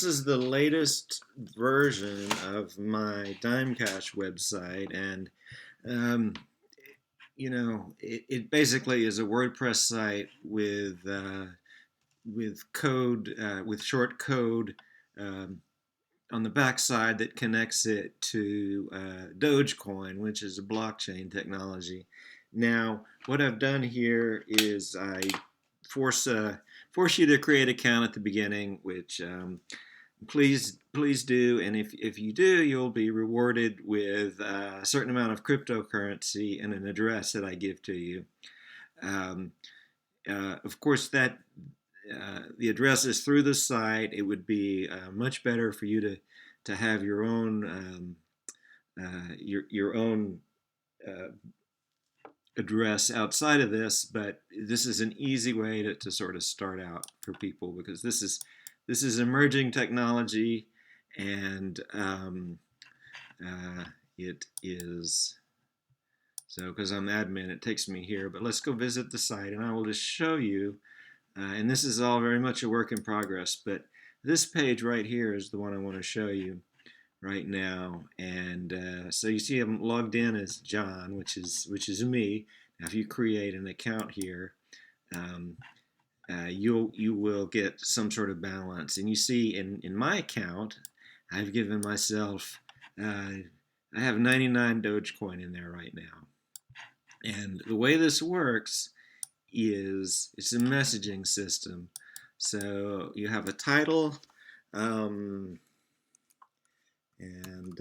This is the latest version of my DiMECASH website, and um, it basically is a WordPress site with code with short code um, on the backside that connects it to dogecoin, which is a blockchain technology. Now, what I've done here is I force force you to create an account at the beginning, which please do, and if you do, you'll be rewarded with a certain amount of cryptocurrency and an address that I give to you. Um, of course, that the address is through the site. It would be much better for you to have your own your own uh, address outside of this, but this is an easy way to sort of start out for people, because this is emerging technology, and it is so, because I'm admin, it takes me here. But let's go visit the site, and I will just show you. And this is all very much a work in progress, but this page right here is the one I want to show you right now. And so you see I'm logged in as John, which is me. Now, if you create an account here, um, you will get some sort of balance. And you see in my account, I've given myself I have 99 Dogecoin in there right now. And the way this works is it's a messaging system. So you have a title, um, and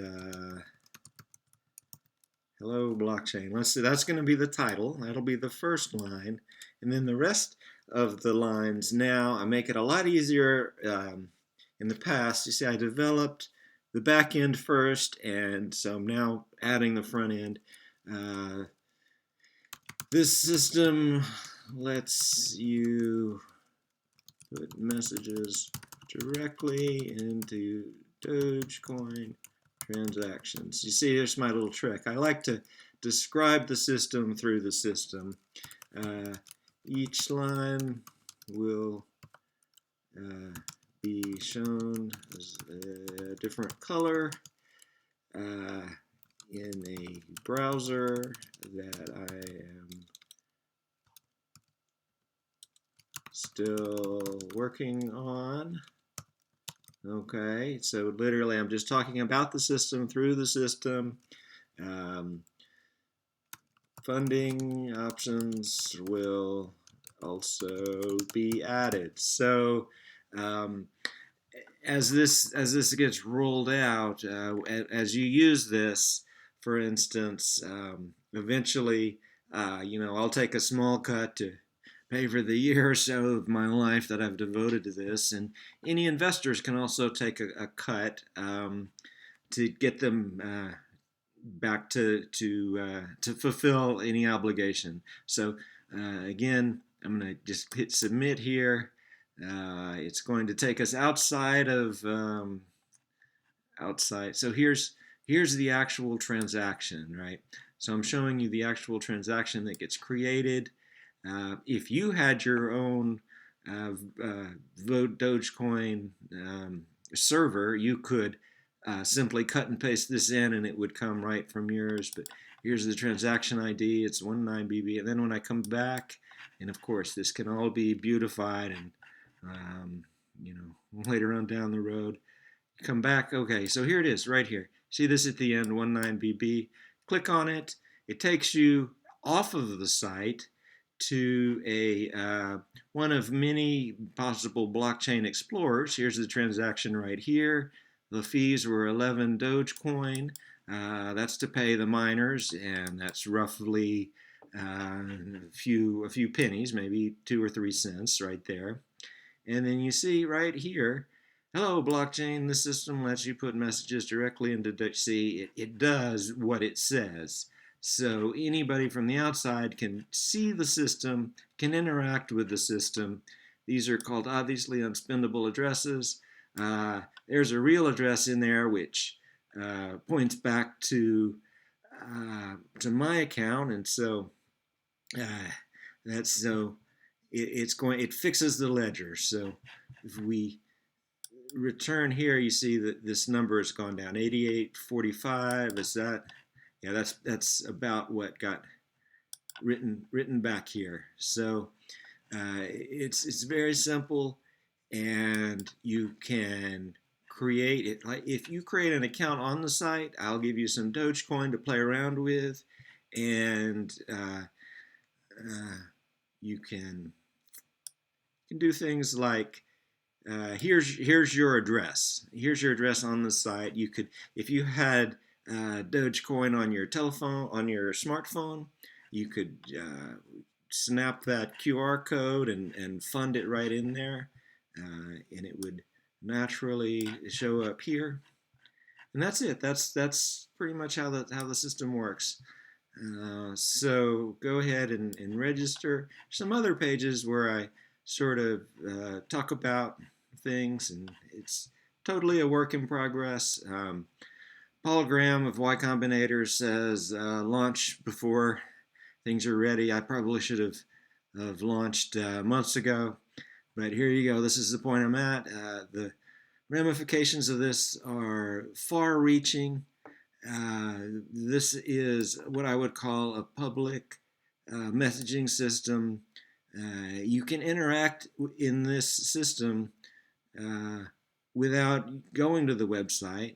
hello blockchain. Let's see, that's going to be the title. That'll be the first line, and then the rest of the lines. Now I make it a lot easier. In the past, you see, I developed the back end first, and so I'm now adding the front end. This system lets you put messages directly into Dogecoin transactions. You see, here's my little trick. I like to describe the system through the system. Each line will be shown as a different color in a browser that I am still working on. Okay, so literally I'm just talking about the system through the system. Funding options will also be added. So as this gets rolled out, as you use this, for instance, eventually, I'll take a small cut to pay for the year or so of my life that I've devoted to this, and any investors can also take a cut to get them back to fulfill any obligation. So again, I'm going to just hit submit here. It's going to take us outside of outside. So here's the actual transaction, right? So I'm showing you the actual transaction that gets created. If you had your own Dogecoin server, you could simply cut and paste this in, and it would come right from yours. But here's the transaction ID. It's 19BB. And then when I come back, and of course, this can all be beautified and later on down the road, come back. Okay, so here it is right here. See this at the end, 19BB. Click on it. It takes you off of the site to a one of many possible blockchain explorers. Here's the transaction right here. The fees were 11 Dogecoin. That's to pay the miners, and that's roughly a few pennies, maybe 2 or 3 cents right there. And then you see right here, hello blockchain, this system lets you put messages directly into Doge. See, it does what it says. So anybody from the outside can see the system, can interact with the system. These are called obviously unspendable addresses. There's a real address in there which points back to my account, and so it fixes the ledger. So if we return here, you see that this number has gone down. 8845. Is that? Yeah, that's about what got written back here. So it's very simple, and you can create it. Like if you create an account on the site, I'll give you some Dogecoin to play around with, and you can do things like here's your address. Here's your address on the site. You could, if you had Dogecoin on your telephone, on your smartphone, you could snap that QR code and fund it right in there, and it would naturally show up here. And that's it. That's pretty much how the system works. So go ahead and register. Some other pages where I sort of talk about things, and it's totally a work in progress. Paul Graham of Y Combinator says launch before things are ready. I probably should have launched months ago, but here you go. This is the point I'm at. The ramifications of this are far-reaching. This is what I would call a public messaging system. You can interact in this system without going to the website.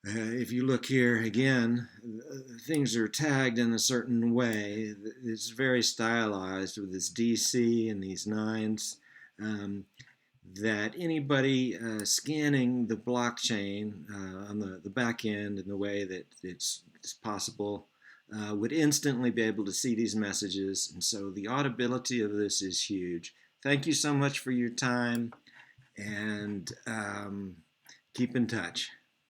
If you look here again, things are tagged in a certain way. It's very stylized with this DC and these nines. That anybody scanning the blockchain on the back end in the way that it's possible would instantly be able to see these messages. And so the audibility of this is huge. Thank you so much for your time, and keep in touch.